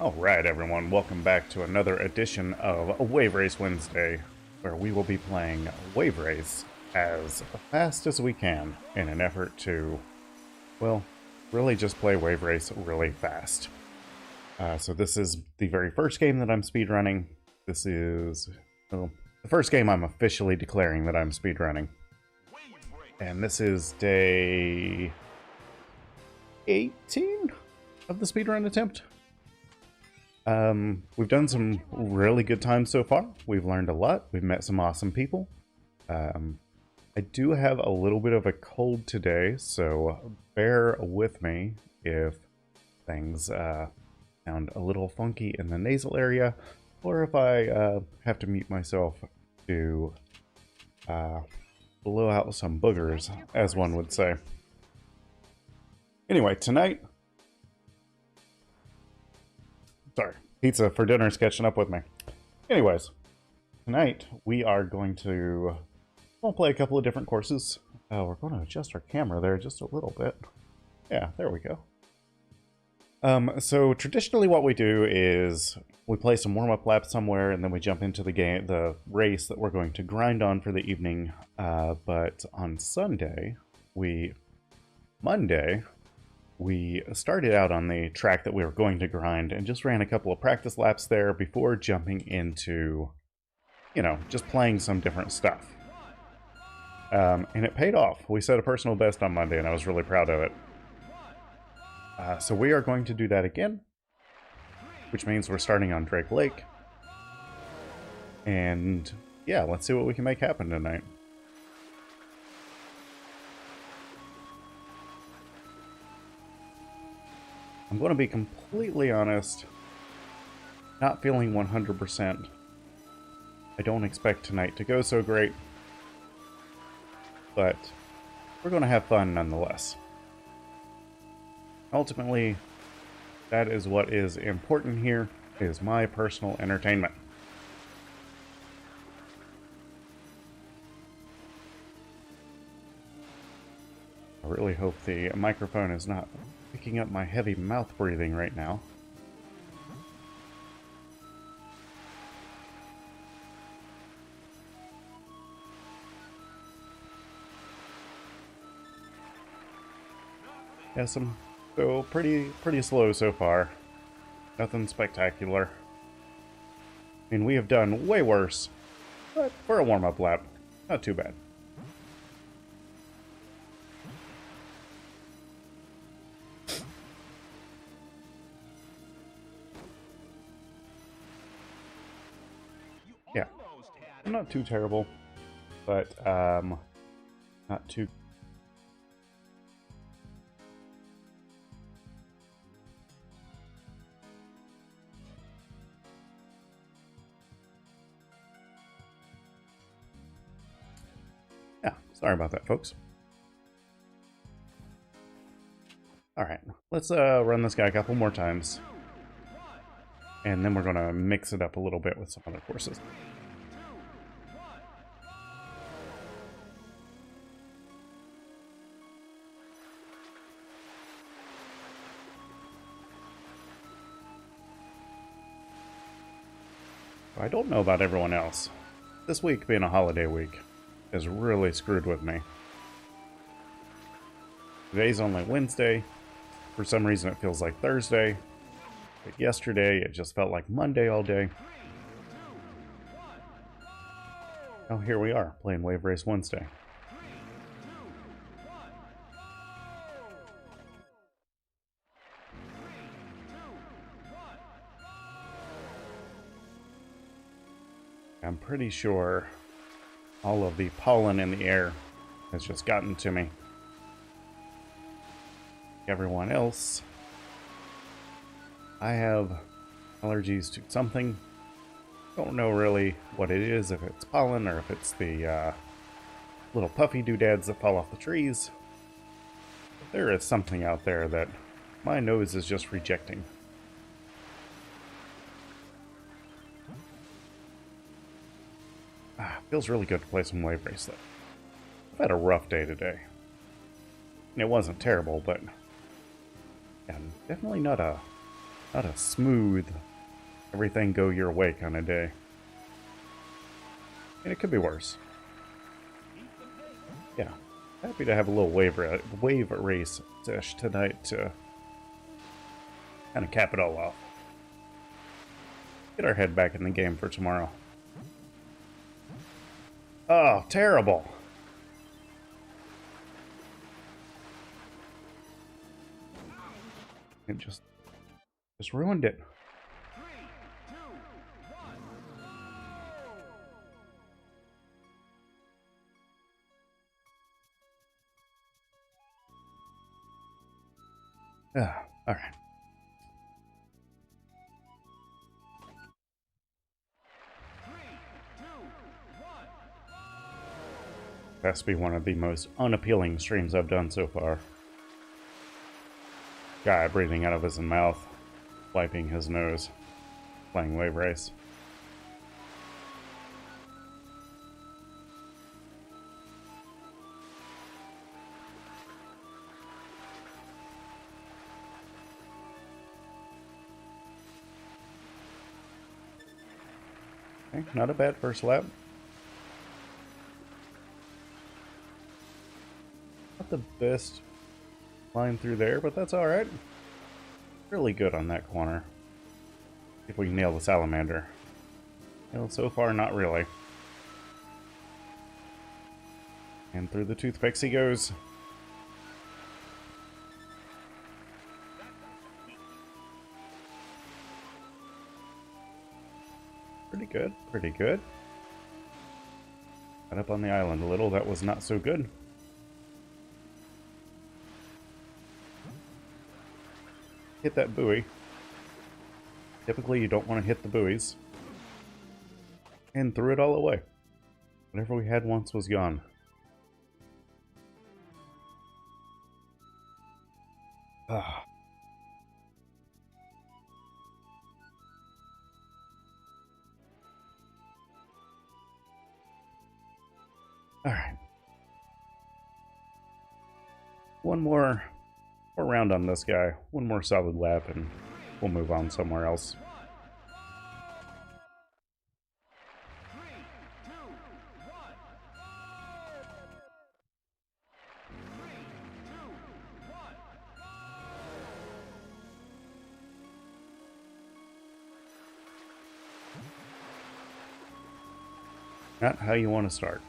Alright everyone, welcome back to another edition of Wave Race Wednesday, where we will be playing Wave Race as fast as we can in an effort to, well, really just play Wave Race really fast. So this is the very first game that I'm speedrunning. This is, well, the first game I'm officially declaring that I'm speedrunning. And this is day 18 of the speedrun attempt. We've done some really good times so far. We've learned a lot. We've met some awesome people. I do have a little bit of a cold today, so bear with me if things sound a little funky in the nasal area, or if I have to mute myself to blow out some boogers, as one would say. Anyway, tonight... Sorry, pizza for dinner is catching up with me. Anyways, tonight we are going to play a couple of different courses. We're going to adjust our camera there just a little bit. Yeah, there we go. So traditionally what we do is we play some warm-up laps somewhere and then we jump into the race that we're going to grind on for the evening. But on Monday, we started out on the track that we were going to grind and just ran a couple of practice laps there before jumping into, you know, just playing some different stuff. And it paid off. We set a personal best on Monday and I was really proud of it. So we are going to do that again, which means we're starting on Drake Lake. And yeah, let's see what we can make happen tonight. I'm going to be completely honest, not feeling 100%. I don't expect tonight to go so great, but we're going to have fun nonetheless. Ultimately, that is what is important here, is my personal entertainment. I really hope the microphone is not picking up my heavy mouth breathing right now. Yes, I'm so pretty slow so far. Nothing spectacular. I mean, we have done way worse, but for a warm-up lap, not too bad. Yeah, not too terrible, but not too... Yeah, sorry about that, folks. Alright, let's run this guy a couple more times. And then we're going to mix it up a little bit with some other courses. I don't know about everyone else. This week being a holiday week has really screwed with me. Today's only Wednesday. For some reason it feels like Thursday. But yesterday, it just felt like Monday all day. Oh, here we are, playing Wave Race Wednesday. I'm pretty sure all of the pollen in the air has just gotten to me. Everyone else, I have allergies to something. Don't know really what it is, if it's pollen or if it's the little puffy doodads that fall off the trees. But there is something out there that my nose is just rejecting. Feels really good to play some Wave Race though. I've had a rough day today. And it wasn't terrible, but yeah, definitely not a Not a smooth, everything go your way kind of day. And it could be worse. Yeah. Happy to have a little wave race sesh tonight to kind of cap it all off. Get our head back in the game for tomorrow. Oh, terrible. It just ruined it. Ah, all right. Has to be one of the most unappealing streams I've done so far. Guy breathing out of his mouth, wiping his nose, playing wave race. Okay, not a bad first lap. Not the best line through there, but that's alright. Really good on that corner. If we can nail the salamander. Well, so far, not really. And through the toothpicks he goes. Pretty good, pretty good. Got up on the island a little, that was not so good. Hit that buoy. Typically you don't want to hit the buoys. And threw it all away. Whatever we had once was gone. Ah. Alright. One more round on this guy. One more solid lap and we'll move on somewhere else. Not how you want to start.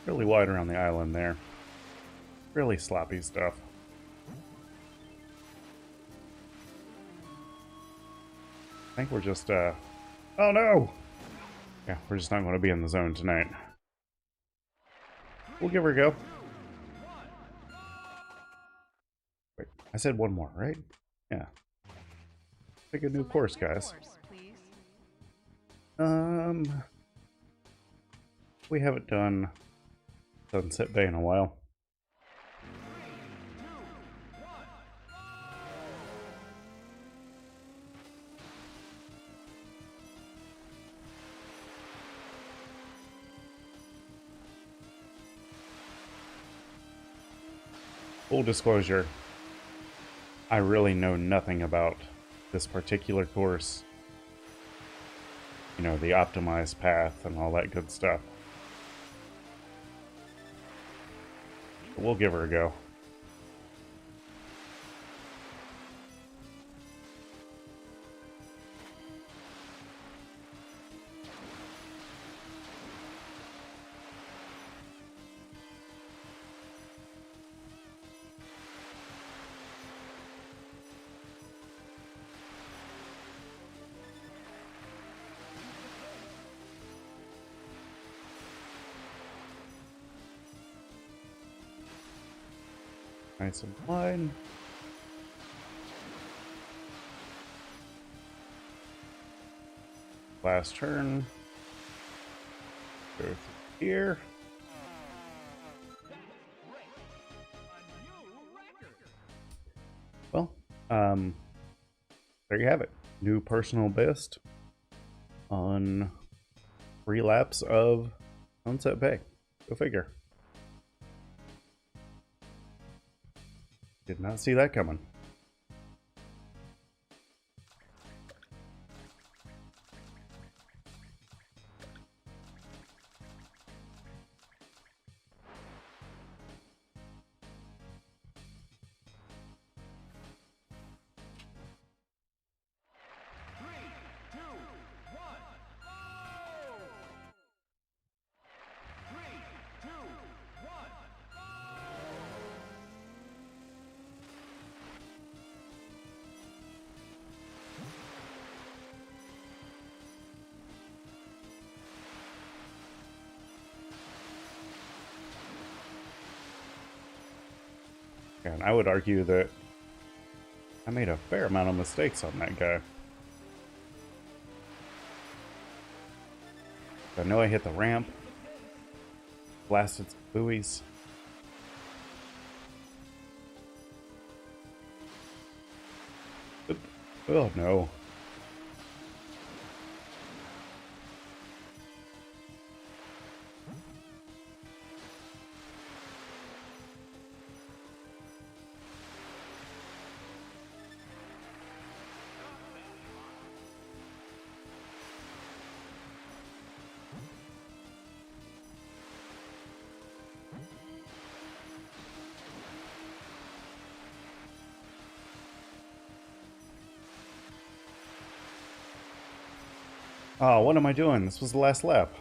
Really wide around the island there. Really sloppy stuff. I think we're just, oh no! Yeah, we're just not going to be in the zone tonight. We'll give her a go. Wait, I said one more, right? Yeah. Pick a new course, guys. We haven't done Sunset Bay in a while. Full disclosure, I really know nothing about this particular course. You know, the optimized path and all that good stuff. But we'll give her a go. Nice and wide. Last turn. Go through here. Well, there you have it. New personal best on 3 laps of Sunset Bay. Go figure. Did not see that coming. And I would argue that I made a fair amount of mistakes on that guy. I know I hit the ramp, blasted some buoys. Oh no. Oh, what am I doing? This was the last lap.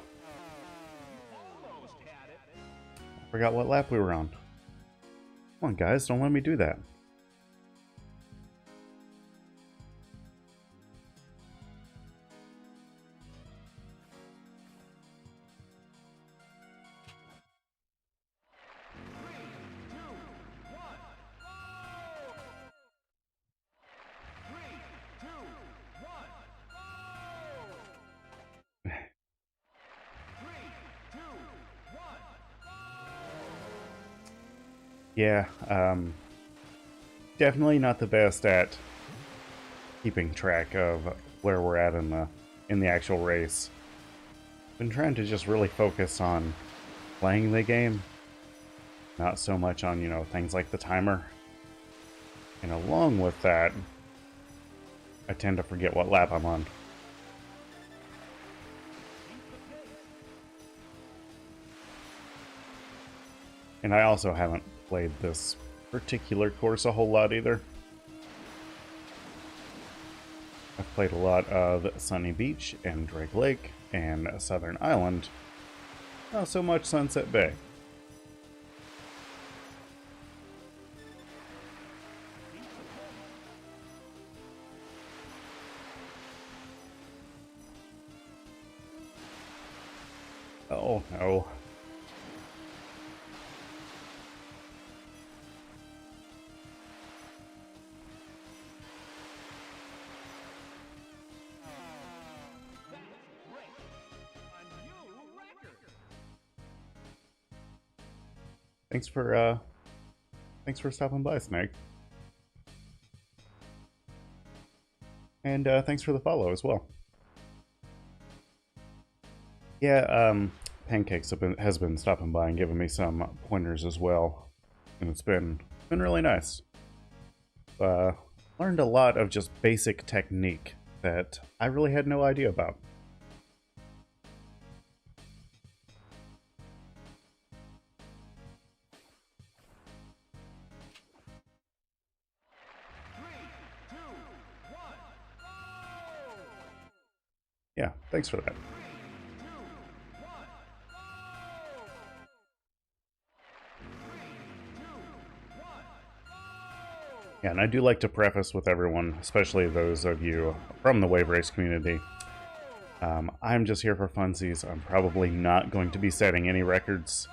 I forgot what lap we were on. Come on, guys, don't let me do that. Yeah, definitely not the best at keeping track of where we're at in the actual race. Been trying to just really focus on playing the game, not so much on, you know, things like the timer. And along with that, I tend to forget what lap I'm on. And I also haven't played this particular course a whole lot either. I've played a lot of Sunny Beach and Drake Lake and Southern Island. Not so much Sunset Bay. Oh no. Thanks for stopping by, Snake. And thanks for the follow as well. Yeah, Pancakes has been stopping by and giving me some pointers as well, and it's been really nice. Learned a lot of just basic technique that I really had no idea about. Yeah, thanks for that. Yeah, and I do like to preface with everyone, especially those of you from the Wave Race community, I'm just here for funsies. I'm probably not going to be setting any records.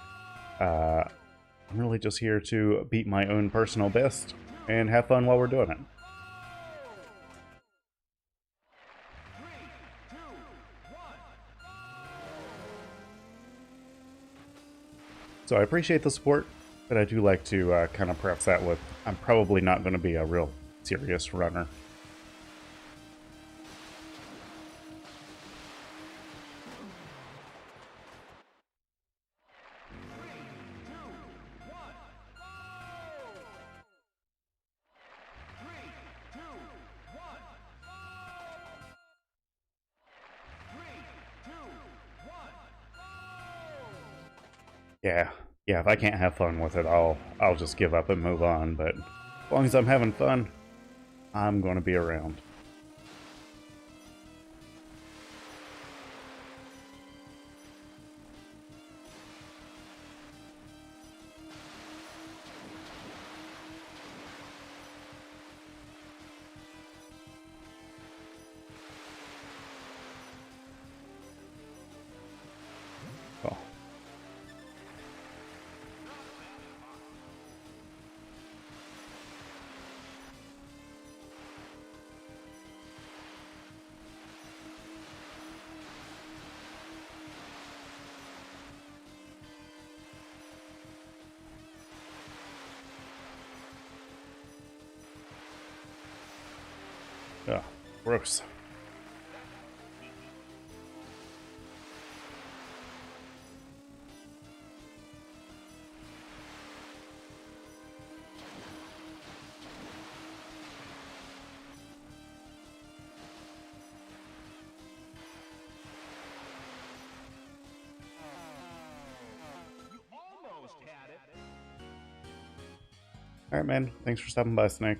I'm really just here to beat my own personal best and have fun while we're doing it. So I appreciate the support, but I do like to kind of preface that with I'm probably not going to be a real serious runner. Yeah, if I can't have fun with it, I'll just give up and move on. But as long as I'm having fun, I'm going to be around. Oh. Oh, gross. Alright, man. Thanks for stopping by, Snake.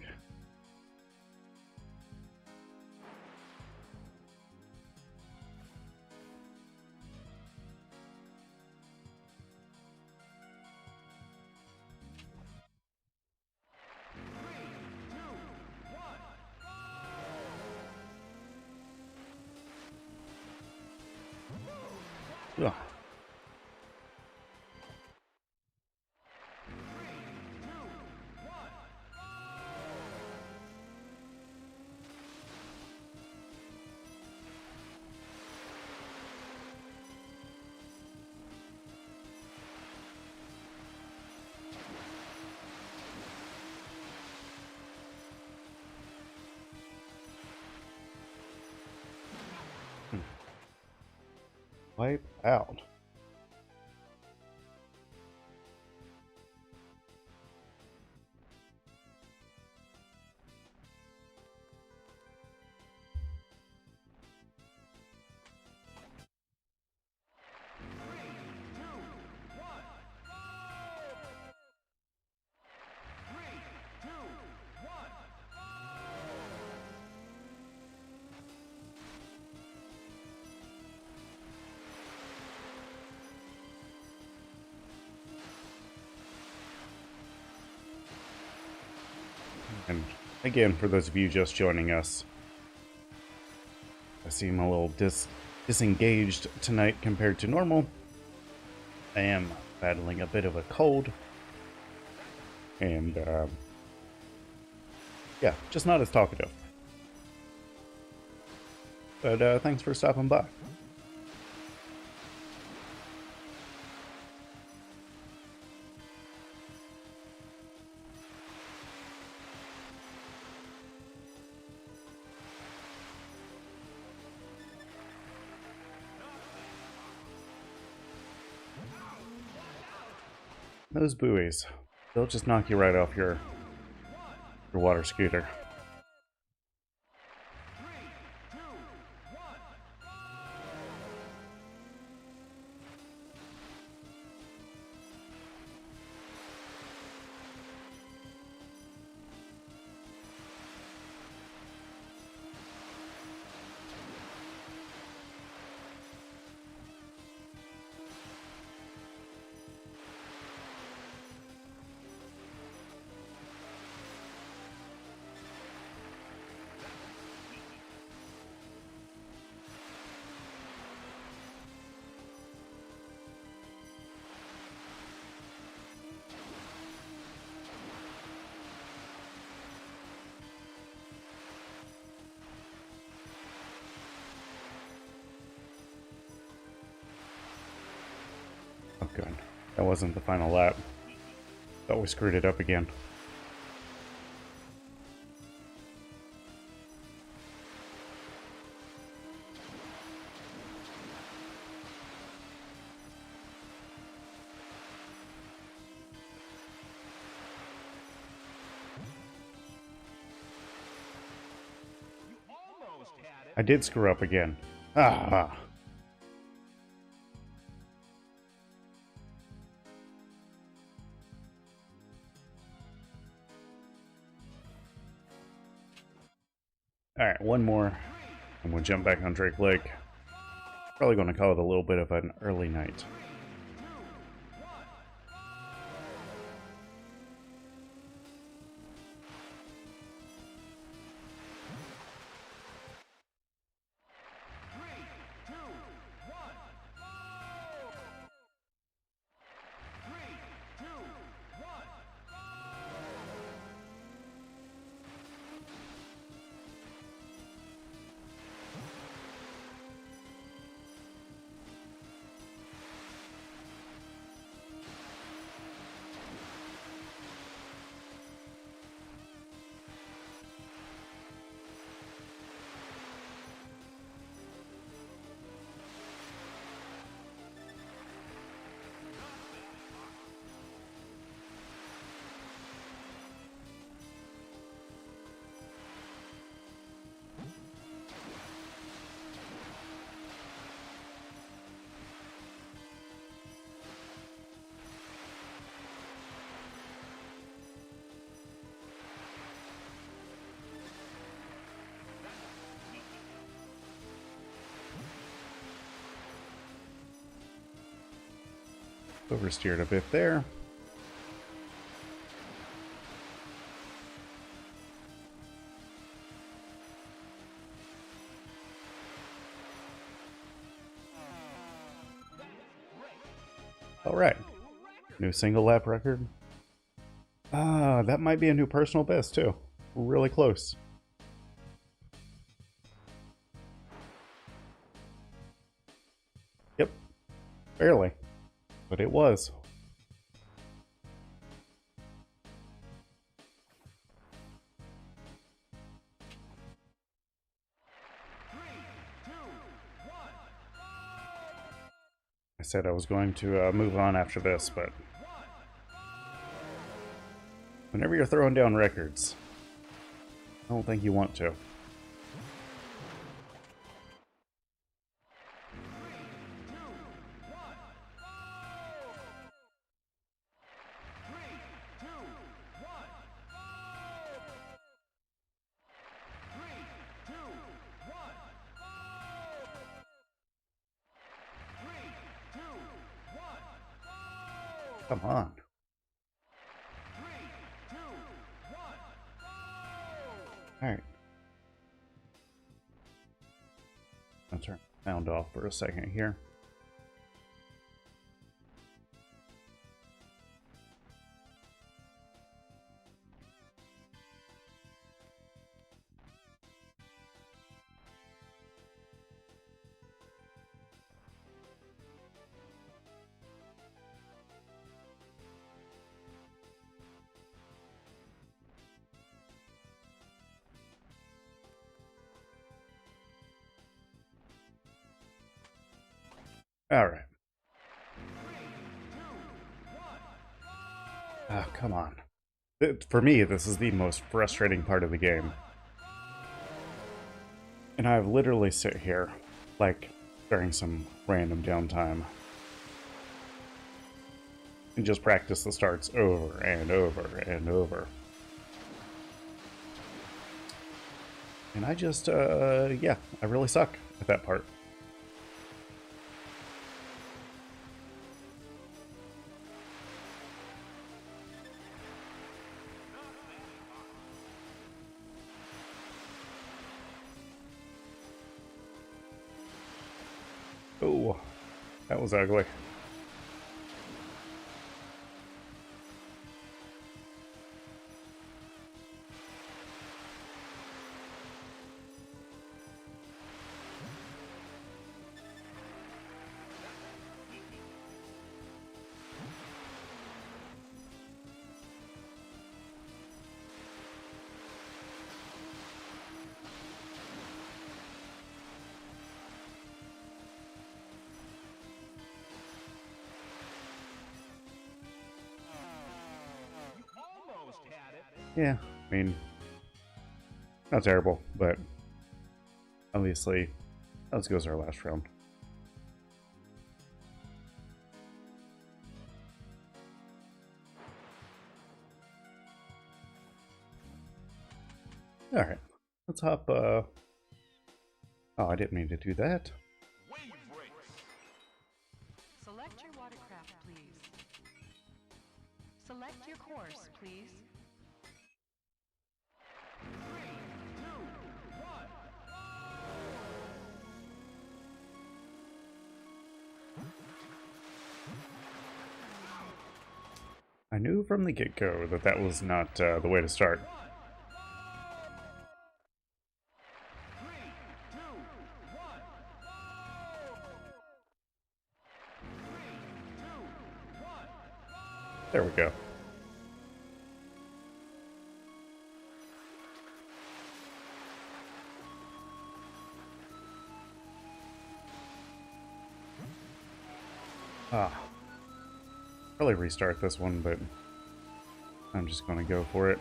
Ugh. Wipe out. And again, for those of you just joining us, I seem a little disengaged tonight compared to normal. I am battling a bit of a cold. And, yeah, just not as talkative. But thanks for stopping by. Those buoys, they'll just knock you right off your water scooter. Oh, good. That wasn't the final lap. Thought we screwed it up again. I did screw up again. Ah. Alright, one more, and we'll jump back on Drake Lake. Probably going to call it a little bit of an early night. Oversteered a bit there. All right, new single lap record. That might be a new personal best too. Really close. Yep, barely, but it was. I said I was going to move on after this, but whenever you're throwing down records, I don't think you want to. Come on. Alright. I'll turn the sound off for a second here. Alright. Ah, come on. For me, this is the most frustrating part of the game. And I've literally sit here, like, during some random downtime, and just practice the starts over and over and over. And I just, yeah, I really suck at that part. Oh, that was ugly. Yeah, I mean, not terrible, but obviously, let's go as our last round. Alright, let's hop, Oh, I didn't mean to do that. Select your watercraft, please. Select your course, please. 3, 2, 1. I knew from the get-go that that was not the way to start. 3, 2, 1. 3, 2, 1. There we go. Ah. Probably restart this one, but I'm just going to go for it.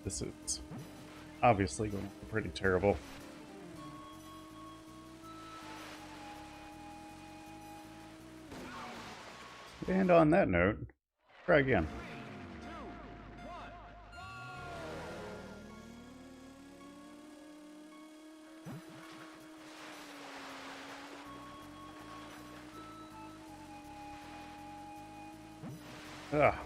This is obviously going to be pretty terrible. And on that note, try again. Ah.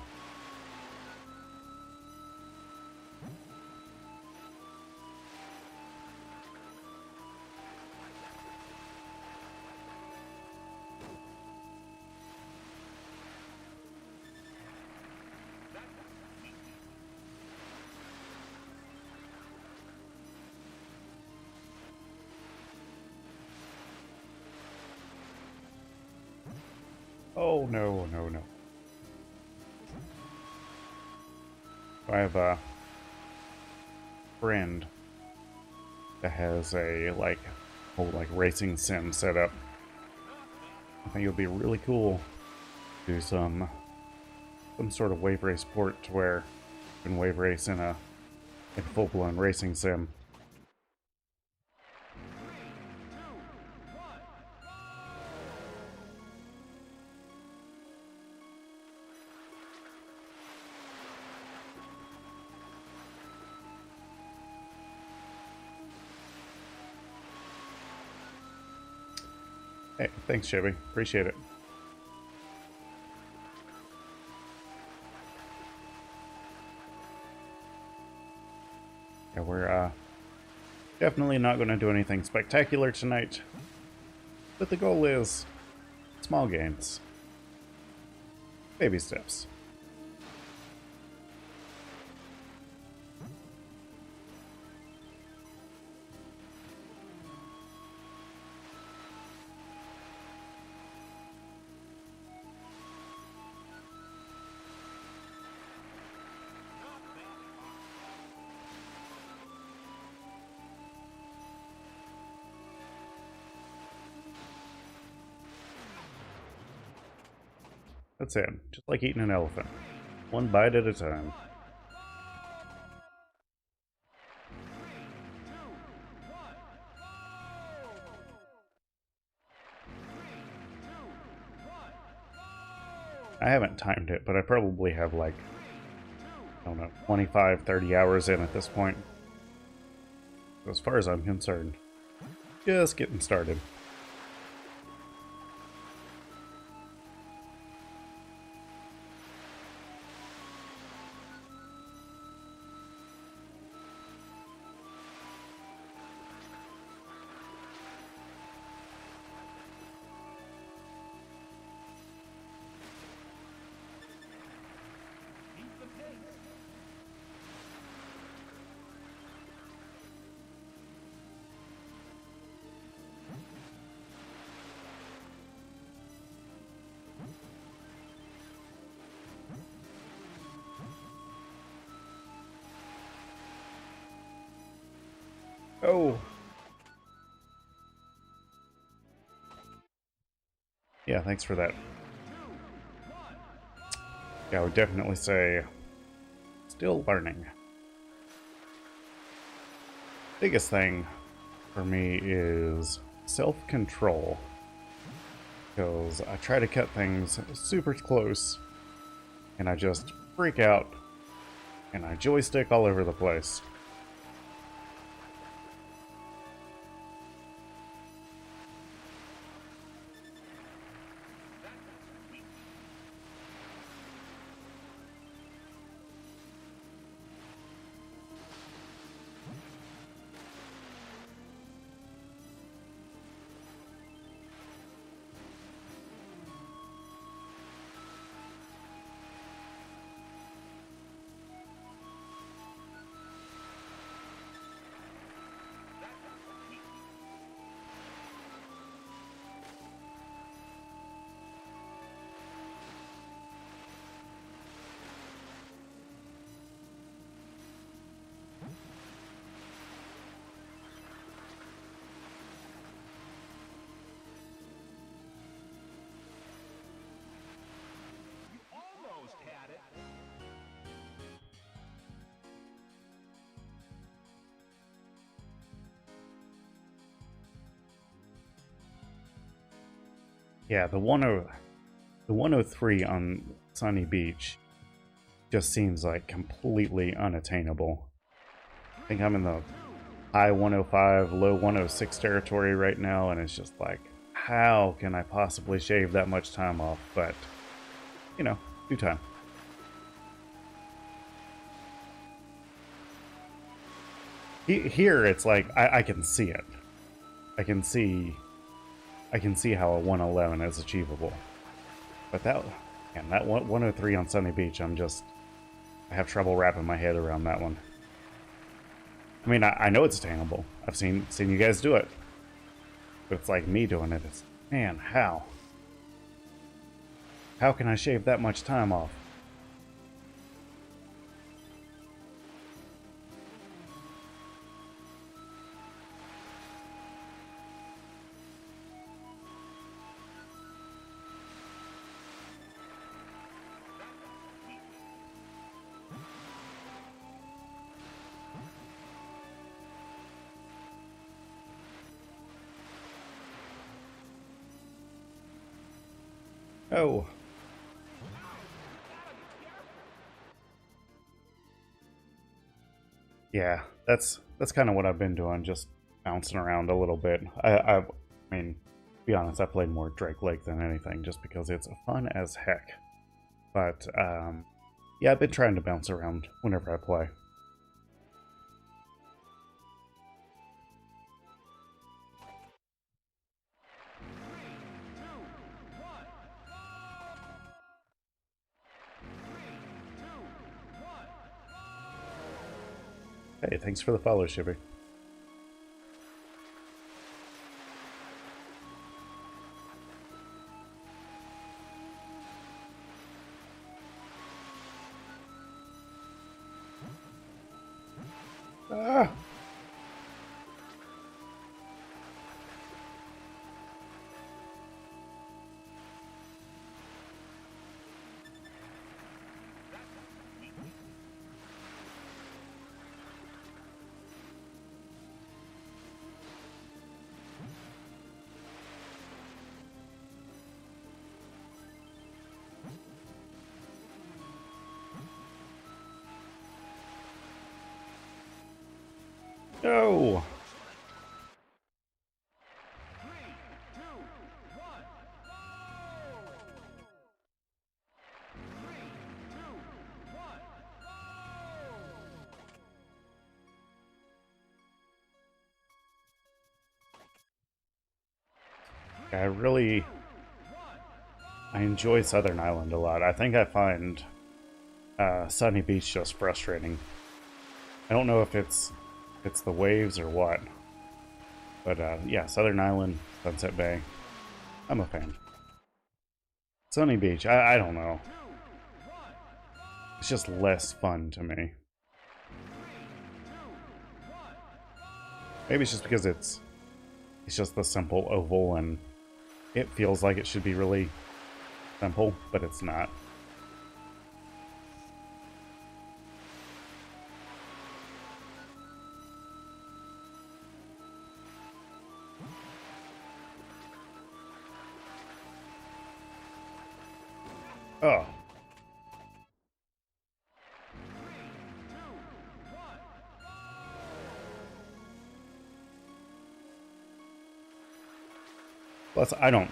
Oh, no, no, no. I have a friend that has a, whole, racing sim set up. I think it would be really cool to do some sort of wave race port to where you can wave race in a full-blown racing sim. Hey, thanks, Chevy. Appreciate it. Yeah, we're definitely not going to do anything spectacular tonight, but the goal is small gains, baby steps. That's it. Just like eating an elephant. One bite at a time. I haven't timed it, but I probably have I don't know, 25, 30 hours in at this point. As far as I'm concerned, just getting started. Oh! Yeah, thanks for that. Yeah, I would definitely say still learning. Biggest thing for me is self-control. Because I try to cut things super close and I just freak out and I joystick all over the place. Almost had it. Yeah, the 103 on Sunny Beach just seems like completely unattainable. I think I'm in the high 105, low 106 territory right now, and it's just like, how can I possibly shave that much time off? But, you know, due time. Here, it's like, I can see it. I can see how a 111 is achievable. But that 103 on Sunny Beach, I have trouble wrapping my head around that one. I mean, I know it's attainable. I've seen you guys do it. But it's like me doing it. It's, man, how? How can I shave that much time off? Oh. Yeah, that's kind of what I've been doing, just bouncing around a little bit. I mean, to be honest, I played more Drake Lake than anything, just because it's fun as heck. But yeah, I've been trying to bounce around whenever I play. Hey, thanks for the follow, Shibby. Ah! No! I enjoy Southern Island a lot. I think I find Sunny Beach just frustrating. I don't know if it's the waves or what, but yeah, Southern Island, Sunset Bay, I'm a fan. Sunny Beach, I don't know. It's just less fun to me. Maybe it's just because it's just the simple oval and it feels like it should be really simple, but it's not. Oh. Plus, I don't,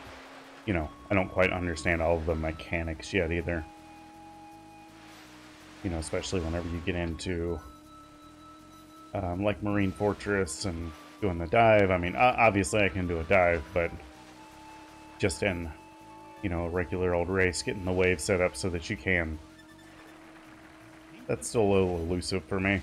I don't quite understand all of the mechanics yet either. Especially whenever you get into, like Marine Fortress and doing the dive. I mean, obviously I can do a dive, but just in, a regular old race, getting the wave set up so that you can. That's still a little elusive for me.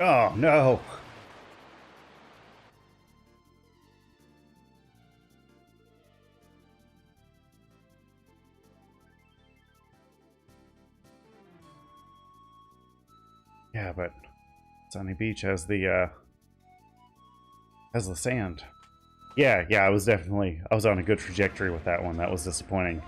Oh, no. Yeah, but Sunny Beach has the sand. Yeah, I was on a good trajectory with that one. That was disappointing.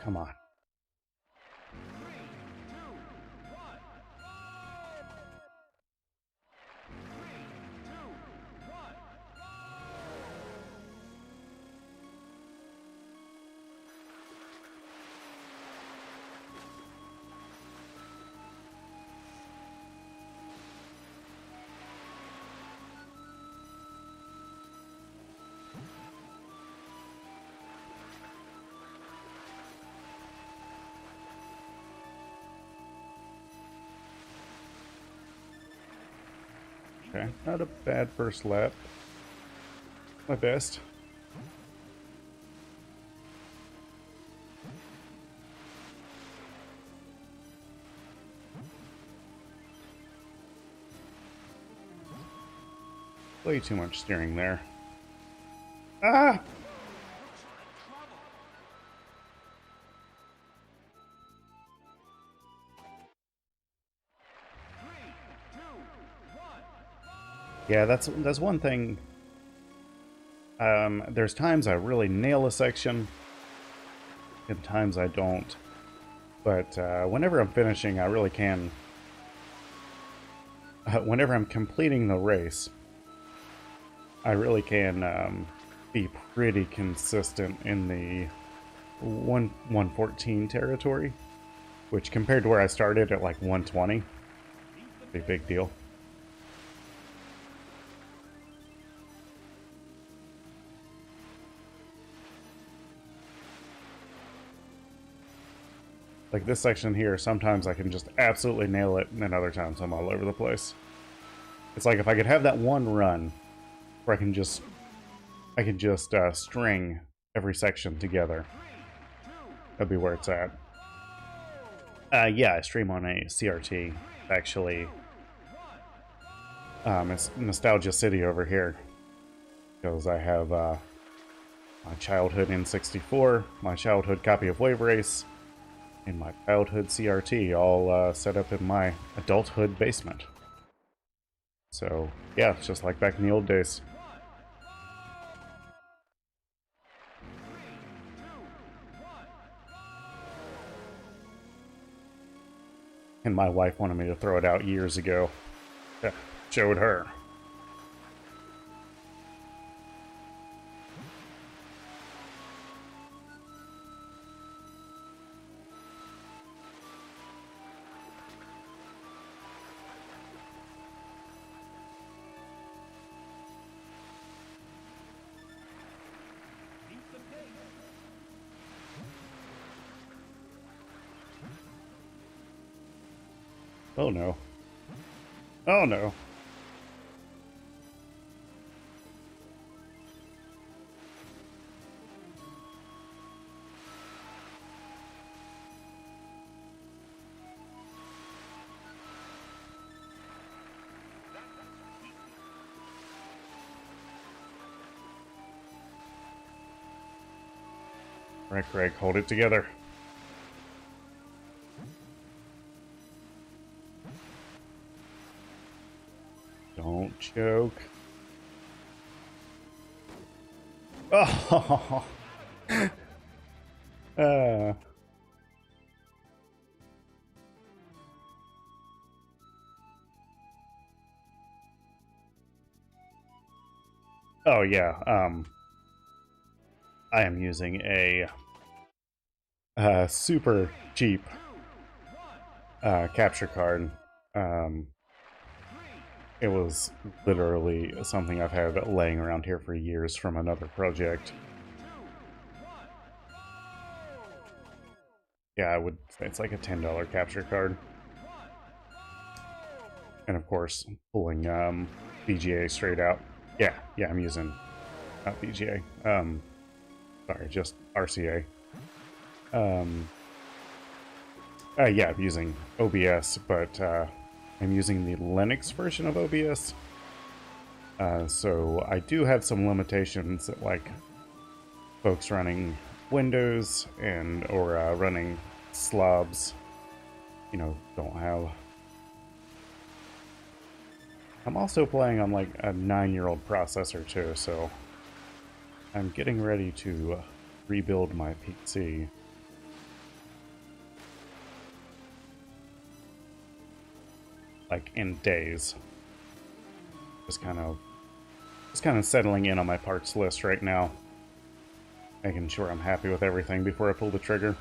Come on. Okay, not a bad first lap. My best. Way too much steering there. Ah! Yeah, that's one thing. There's times I really nail a section, and times I don't. But whenever I'm finishing, I really can. Whenever I'm completing the race, I really can be pretty consistent in the 114 territory, which compared to where I started at like 120, is a big deal. Like this section here, sometimes I can just absolutely nail it, and then other times I'm all over the place. It's like if I could have that one run where I can just string every section together. That'd be where it's at. Yeah, I stream on a CRT, actually. It's Nostalgia City over here, because I have my childhood N64, my childhood copy of Wave Race, and my childhood CRT all set up in my adulthood basement. So, yeah, it's just like back in the old days. And my wife wanted me to throw it out years ago. Yeah, showed her. Oh no. Oh no. Right, Greg, hold it together. Don't choke. Oh! uh. Oh yeah, I am using a super cheap capture card. It was literally something I've had laying around here for years from another project. Yeah, I would say it's like a $10 capture card. And of course, pulling VGA straight out. Yeah, I'm using, not VGA. Sorry, just RCA. Yeah, I'm using OBS, but I'm using the Linux version of OBS. So I do have some limitations that, like, folks running Windows and or running slobs, you know, don't have. I'm also playing on like a 9-year-old processor too, so I'm getting ready to rebuild my PC. Like in days. Just kind of settling in on my parts list right now. Making sure I'm happy with everything before I pull the trigger.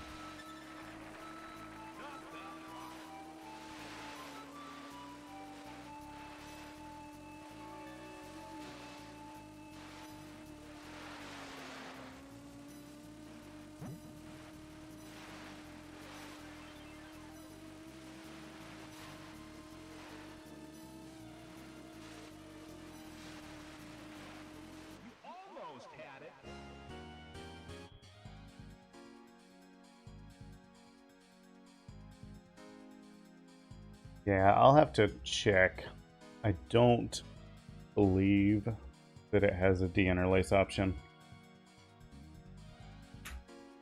Almost had it. Yeah, I'll have to check. I don't believe that it has a deinterlace option,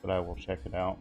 but I will check it out.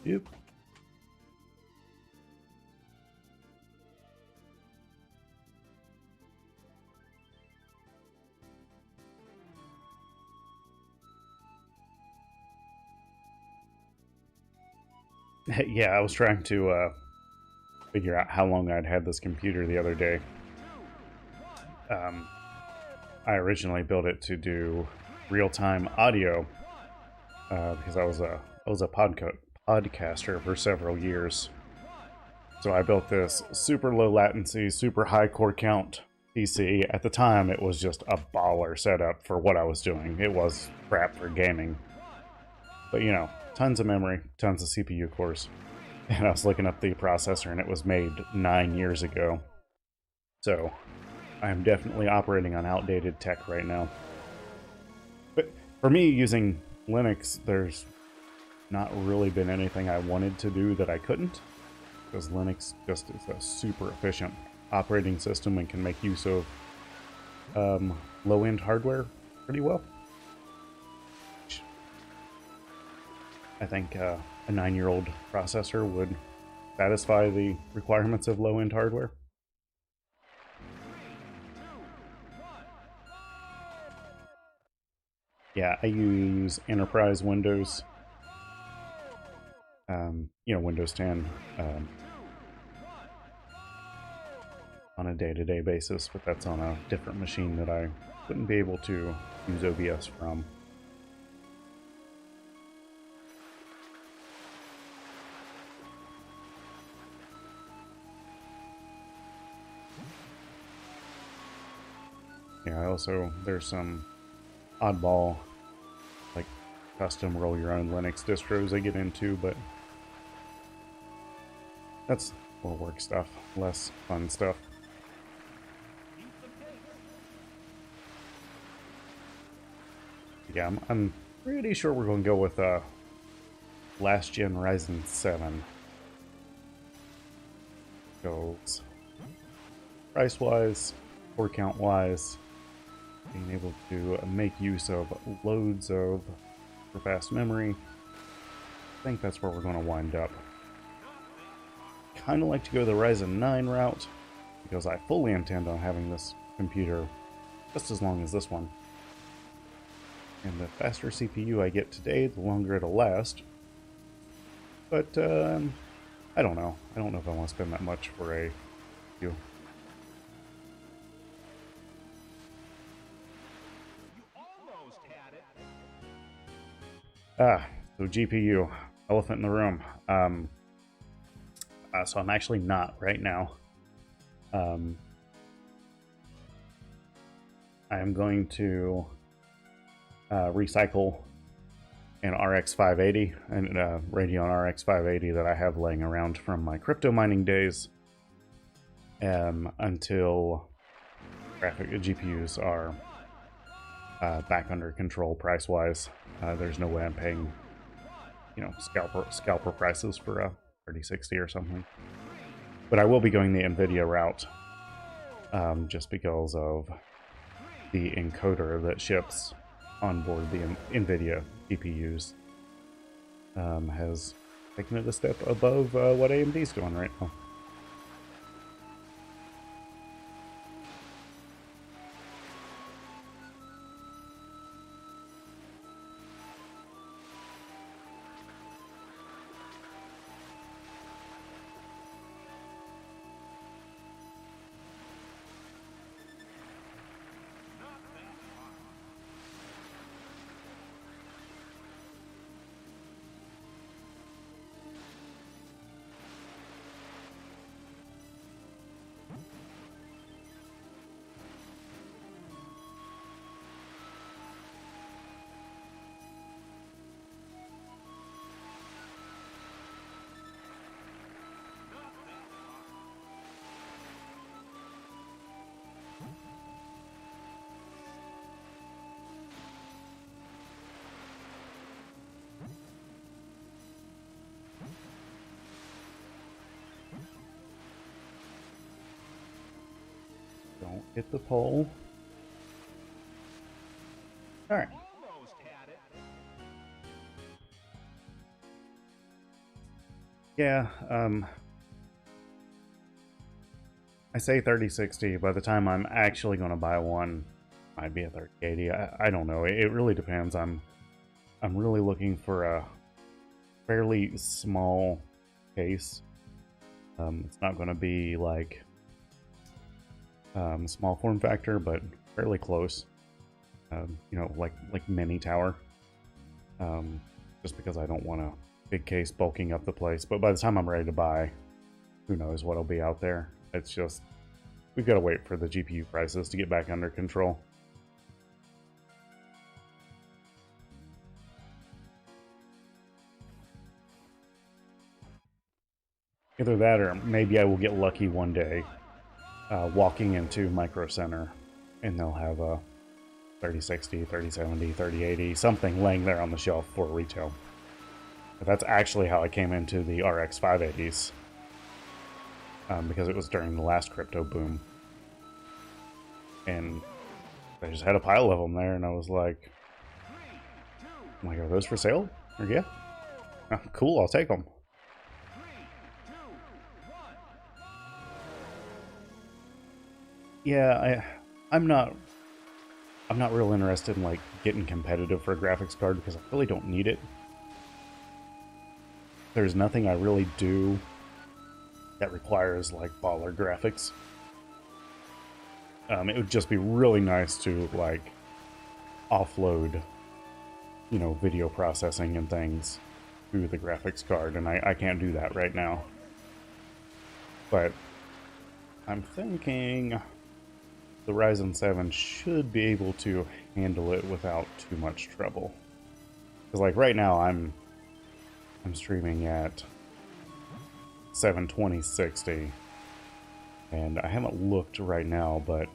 Yep. Yeah, I was trying to figure out how long I'd had this computer the other day. I originally built it to do real-time audio because I was a podcaster for several years. So I built this super low latency, super high core count PC. At the time, it was just a baller setup for what I was doing. It was crap for gaming. But you know, tons of memory, tons of CPU cores. And I was looking up the processor and it was made 9 years ago. So I am definitely operating on outdated tech right now. But for me, using Linux, there's not really been anything I wanted to do that I couldn't. Because Linux just is a super efficient operating system and can make use of low-end hardware pretty well. I think a 9-year-old processor would satisfy the requirements of low-end hardware. Yeah, I use enterprise Windows. You know, Windows 10 on a day-to-day basis, but that's on a different machine that I wouldn't be able to use OBS from. Yeah, there's some oddball, like, custom roll your own Linux distros I get into, but that's more work stuff, less fun stuff. Yeah, I'm pretty sure we're going to go with last gen Ryzen 7. Goes price-wise, core count-wise, being able to make use of loads of super fast memory. I think that's where we're going to wind up. Kind of like to go the Ryzen 9 route, because I fully intend on having this computer just as long as this one. And the faster CPU I get today, the longer it'll last. But, I don't know. I don't know if I want to spend that much for a CPU. So GPU, elephant in the room. So I'm actually not right now. I am going to recycle an RX 580 and a Radeon RX 580 that I have laying around from my crypto mining days until graphic GPUs are back under control price-wise. There's no way I'm paying, you know, scalper prices for a 3060 or something. But I will be going the NVIDIA route just because of the encoder that ships on board the NVIDIA GPUs has taken it a step above what AMD's doing right now. Don't hit the pole. Alright. Yeah, I say 3060. By the time I'm actually going to buy one, might be a 3080. I don't know. It really depends. I'm really looking for a fairly small case. It's not going to be like small form factor, but fairly close. You know, like mini tower. Just because I don't want a big case bulking up the place. But by the time I'm ready to buy, who knows what'll be out there. It's just, we've got to wait for the GPU prices to get back under control. Either that or maybe I will get lucky one day walking into Micro Center and they'll have a 3060, 3070, 3080, something laying there on the shelf for retail. But that's actually how I came into the RX 580s, because it was during the last crypto boom. And I just had a pile of them there, and I was like, are those for sale? Or, yeah. Oh, cool, I'll take them. Yeah, I'm not real interested in like getting competitive for a graphics card because I really don't need it. There's nothing I really do that requires like baller graphics. It would just be really nice to like offload, you know, video processing and things through the graphics card, and I can't do that right now. But I'm thinking the Ryzen 7 should be able to handle it without too much trouble. Because like right now I'm streaming at 720/60, and I haven't looked right now, but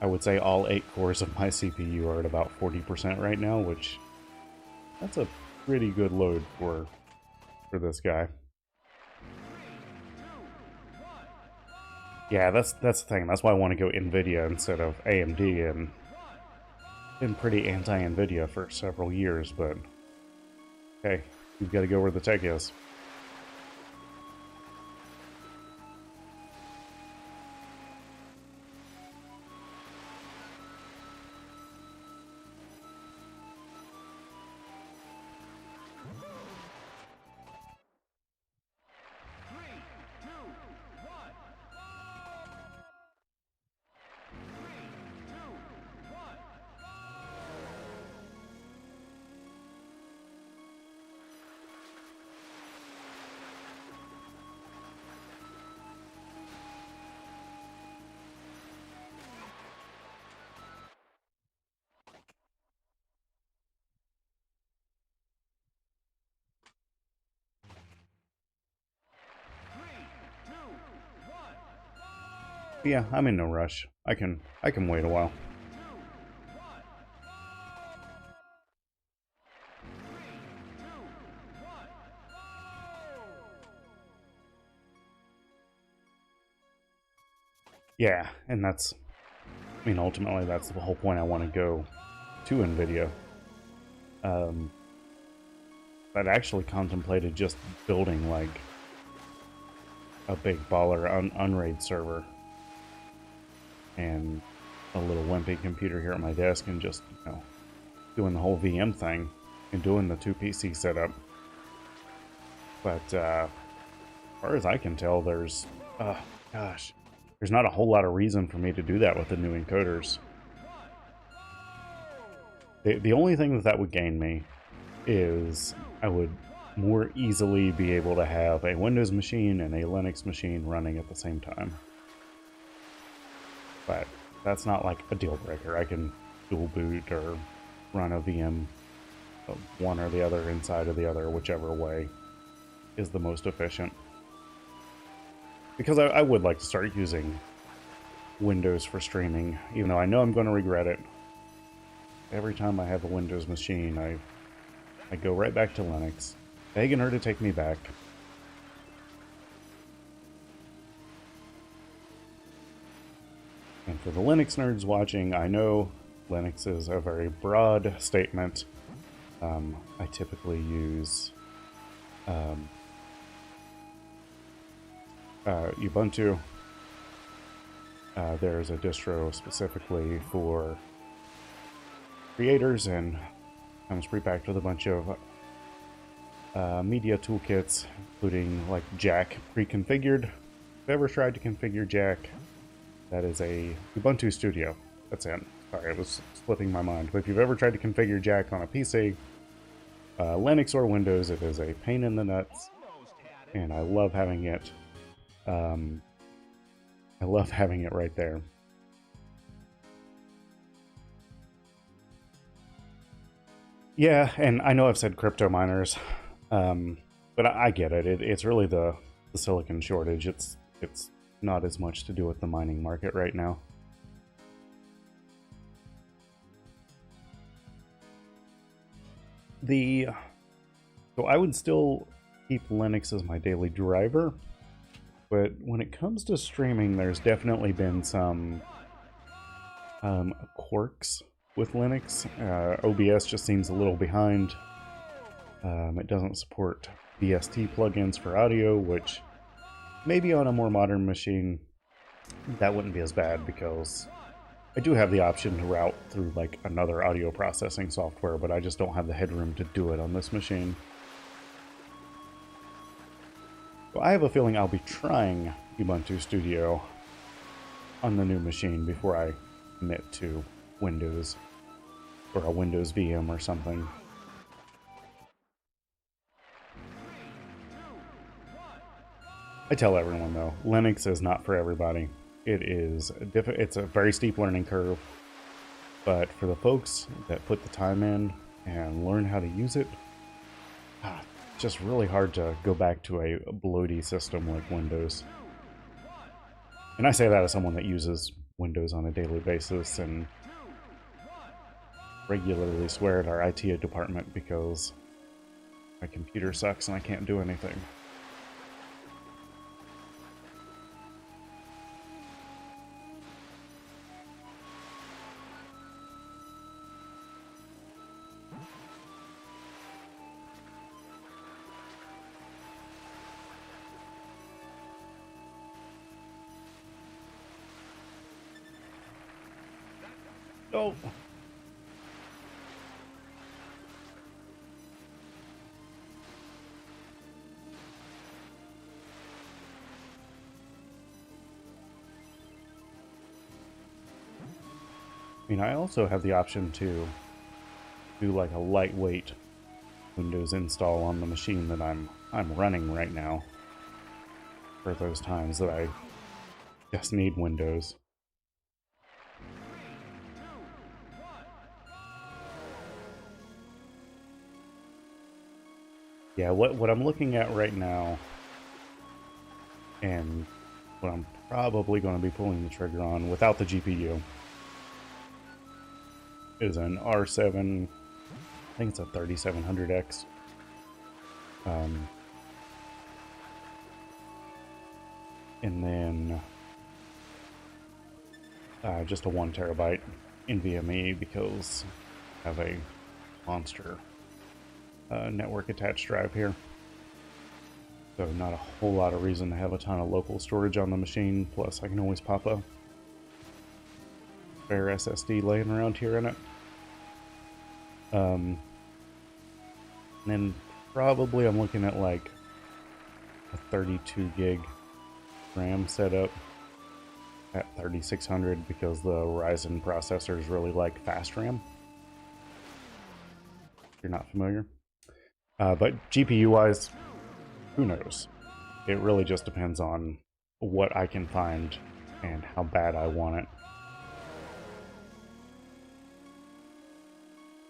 I would say all 8 cores of my CPU are at about 40% right now, which that's a pretty good load for this guy. Yeah, that's the thing. That's why I want to go NVIDIA instead of AMD, and been pretty anti-NVIDIA for several years, but hey, you've got to go where the tech is. Yeah, I'm in no rush. I can wait a while. Yeah, and that's, I mean, ultimately that's the whole point. I want to go to NVIDIA. I'd actually contemplated just building like a big baller Unraid server and a little wimpy computer here at my desk, and just, you know, doing the whole VM thing and doing the 2 PC setup. But as far as I can tell, there's there's not a whole lot of reason for me to do that with the new encoders. The only thing that would gain me is I would more easily be able to have a Windows machine and a Linux machine running at the same time. But that's not like a deal breaker. I can dual boot or run a VM of one or the other inside of the other, whichever way is the most efficient. Because I would like to start using Windows for streaming, even though I know I'm going to regret it. Every time I have a Windows machine, I go right back to Linux, begging her to take me back. And for the Linux nerds watching, I know Linux is a very broad statement. I typically use Ubuntu. There's a distro specifically for creators and comes prepacked with a bunch of media toolkits, including like Jack pre-configured. If you've ever tried to configure Jack, that is a Ubuntu Studio. That's it. Sorry, it was slipping my mind. But if you've ever tried to configure Jack on a PC, Linux or Windows, it is a pain in the nuts, and I love having it. I love having it right there. Yeah, and I know I've said crypto miners, but I get it. It's really the silicon shortage. It's not as much to do with the mining market right now. So I would still keep Linux as my daily driver, but when it comes to streaming, there's definitely been some quirks with Linux. OBS just seems a little behind. It doesn't support VST plugins for audio, which maybe on a more modern machine that wouldn't be as bad, because I do have the option to route through like another audio processing software, but I just don't have the headroom to do it on this machine. So I have a feeling I'll be trying Ubuntu Studio on the new machine before I commit to Windows or a Windows VM or something. I tell everyone though, Linux is not for everybody. It's a very steep learning curve, but for the folks that put the time in and learn how to use it, it's just really hard to go back to a bloaty system like Windows. And I say that as someone that uses Windows on a daily basis and regularly swear at our IT department because my computer sucks and I can't do anything. Oh. I mean, I also have the option to do like a lightweight Windows install on the machine that I'm running right now for those times that I just need Windows. Yeah, what I'm looking at right now, and what I'm probably going to be pulling the trigger on without the GPU, is an R7, I think it's a 3700X. And then just a 1 terabyte NVMe, because I have a monster network attached drive here. So not a whole lot of reason to have a ton of local storage on the machine, plus I can always pop a spare SSD laying around here in it. And then probably I'm looking at like a 32 gig RAM setup at 3600, because the Ryzen processors really like fast RAM, if you're not familiar. But GPU-wise, who knows? It really just depends on what I can find and how bad I want it.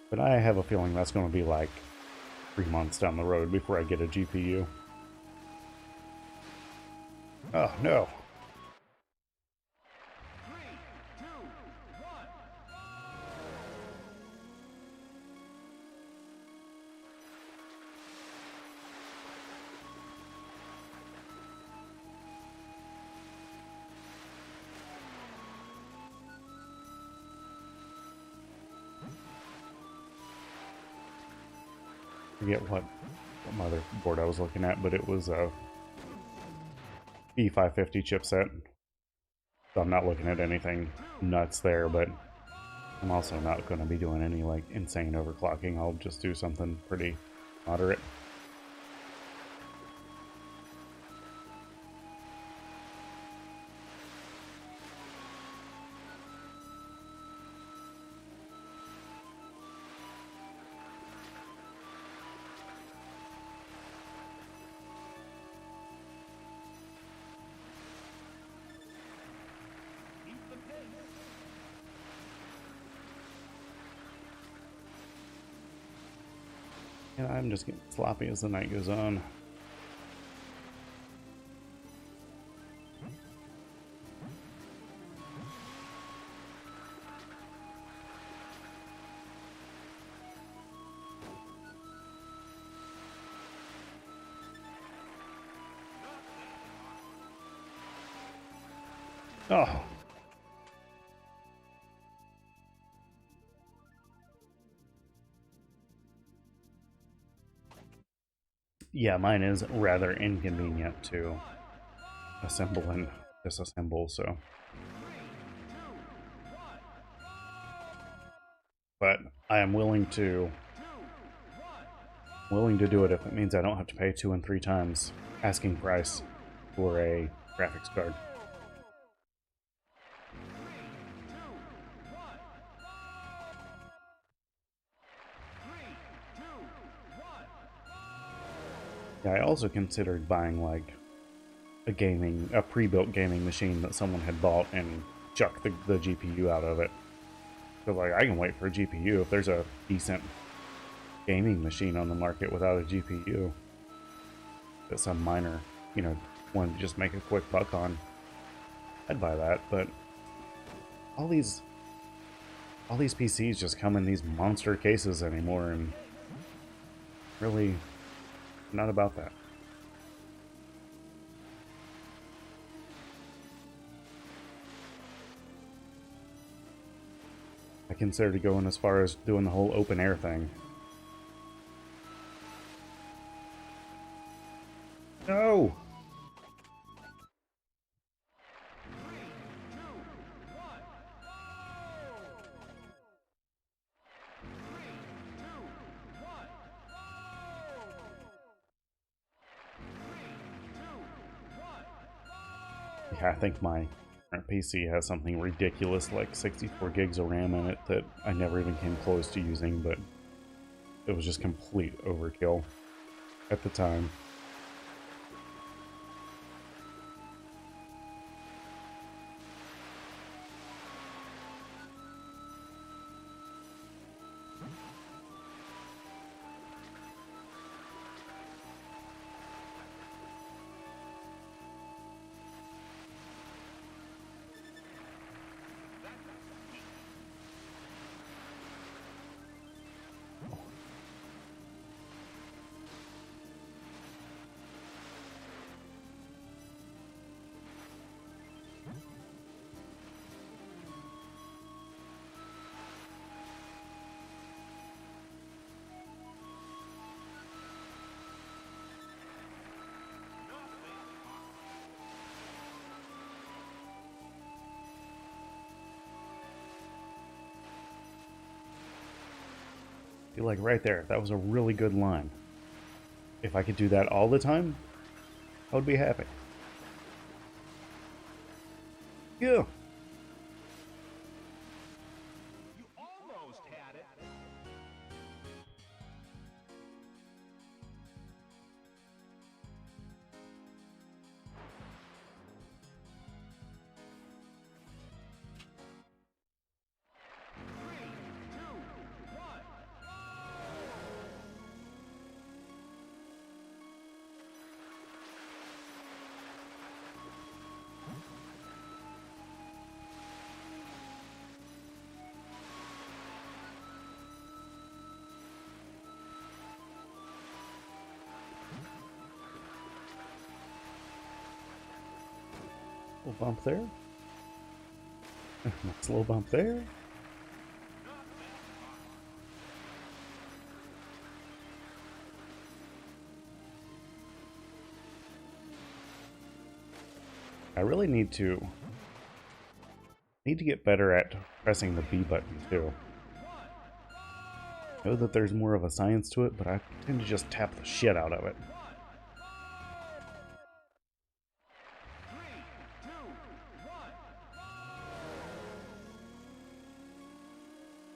But I have a feeling that's going to be like 3 months down the road before I get a GPU. Oh, no. I forget what motherboard I was looking at, but it was a B550 chipset. So I'm not looking at anything nuts there, but I'm also not going to be doing any like insane overclocking. I'll just do something pretty moderate. And I'm just getting sloppy as the night goes on. Oh. Yeah, mine is rather inconvenient to assemble and disassemble, so. But I am willing to do it if it means I don't have to pay 2 and 3 times asking price for a graphics card. Yeah, I also considered buying like a pre-built gaming machine that someone had bought and chucked the GPU out of it. So like I can wait for a GPU if there's a decent gaming machine on the market without a GPU. That some minor, one to just make a quick buck on. I'd buy that, but all these PCs just come in these monster cases anymore, and really not about that. I considered going as far as doing the whole open air thing. No! Yeah, I think my current PC has something ridiculous like 64 gigs of RAM in it that I never even came close to using, but it was just complete overkill at the time. See, like right there, that was a really good line. If I could do that all the time, I would be happy. Yeah. You almost had it. Little bump there. Nice little bump there. I really need to get better at pressing the B button too. I know that there's more of a science to it, but I tend to just tap the shit out of it.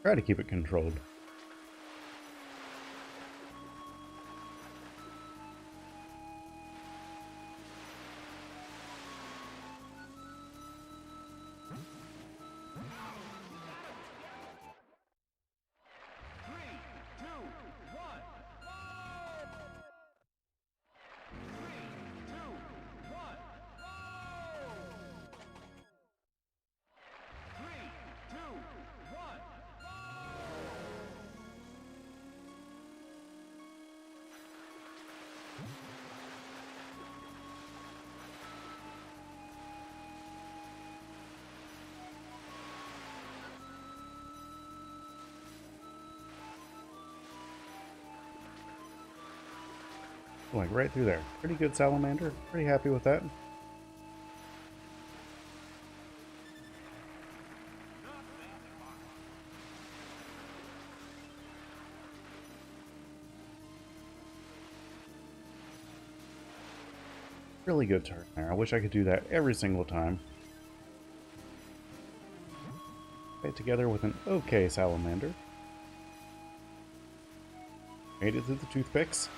Try to keep it controlled. Like right through there. Pretty good salamander. Pretty happy with that. Really good turn there. I wish I could do that every single time. Right together with an okay salamander. Made it through the toothpicks.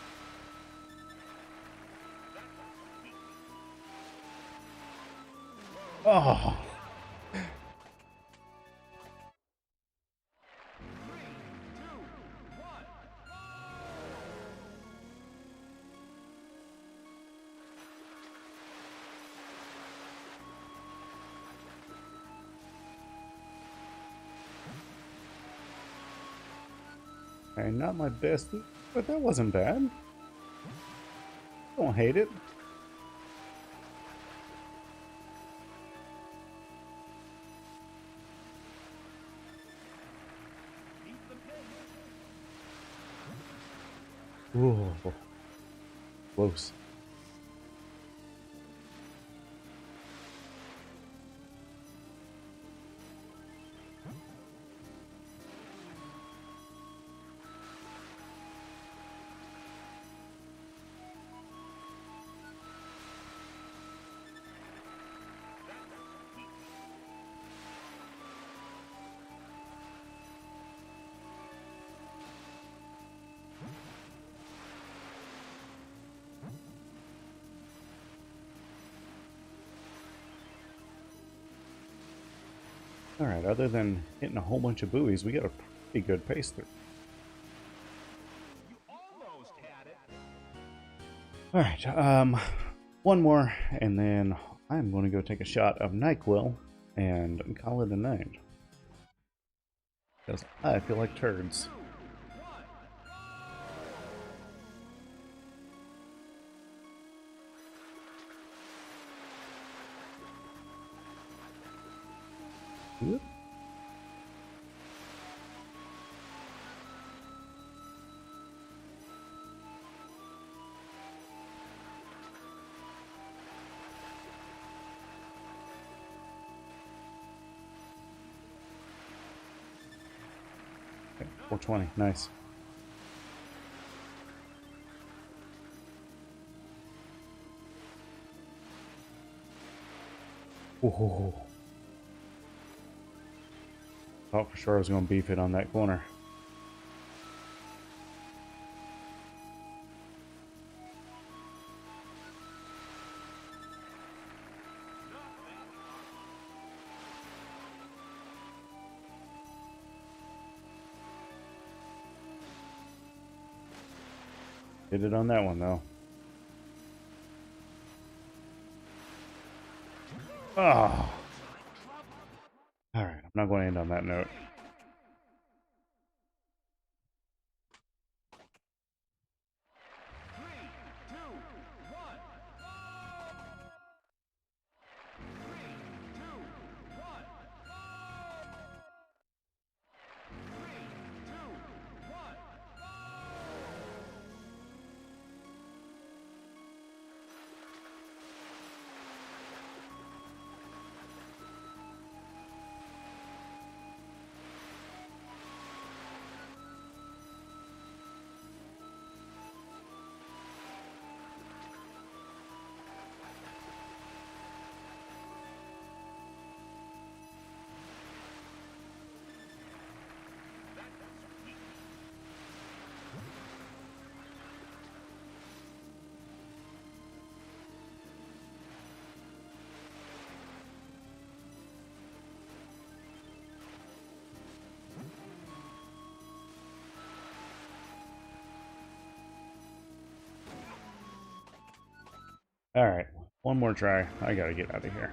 Oh! Okay, not my best, but that wasn't bad. Don't hate it. Ooh, close. Alright, other than hitting a whole bunch of buoys, we got a pretty good pace through. You almost had it. Alright, one more, and then I'm going to go take a shot of NyQuil and call it a night. Because I feel like turds. Whoop. Okay, 420, nice. Whoa. Thought for sure I was going to beef it on that corner. Did it on that one though. Oh. Alright, I'm not going to end on that note. Alright, one more try. I gotta get out of here.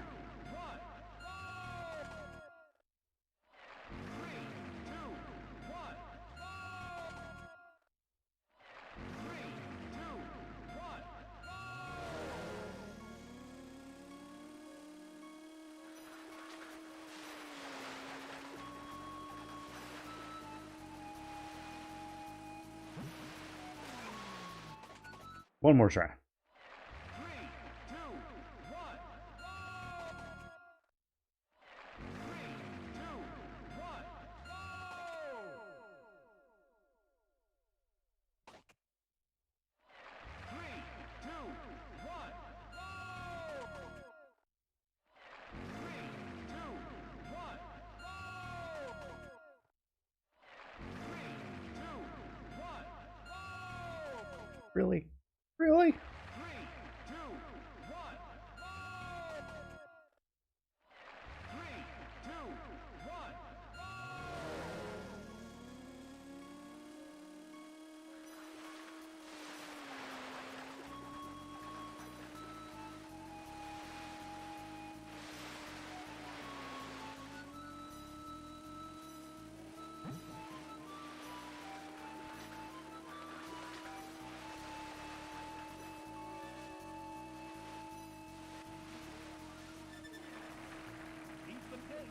One more try. 3, 2, 1, go! 3, 2, 1, go! 3, 2, 1, go! 3, 2, 1, go! 3, 2, 1, go! Really? Really? 3, 2, 1, go! 3, 2, 1, go! Keep the pace.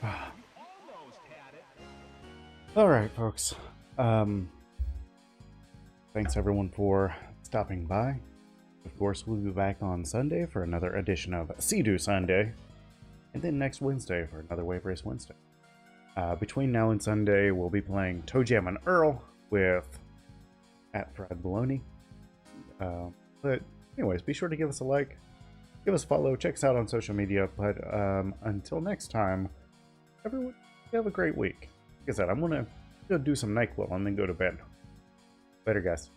Almost had it. All right, folks. Thanks everyone for stopping by. Of course, we'll be back on Sunday for another edition of Sea-Doo Sunday, and then next Wednesday for another Wave Race Wednesday. Between now and Sunday, we'll be playing Toe Jam and Earl with @FriedBaloney. But anyways, be sure to give us a like, give us a follow, check us out on social media. But until next time, everyone, have a great week. Like I said, I'm gonna go do some NyQuil and then go to bed. Later, guys.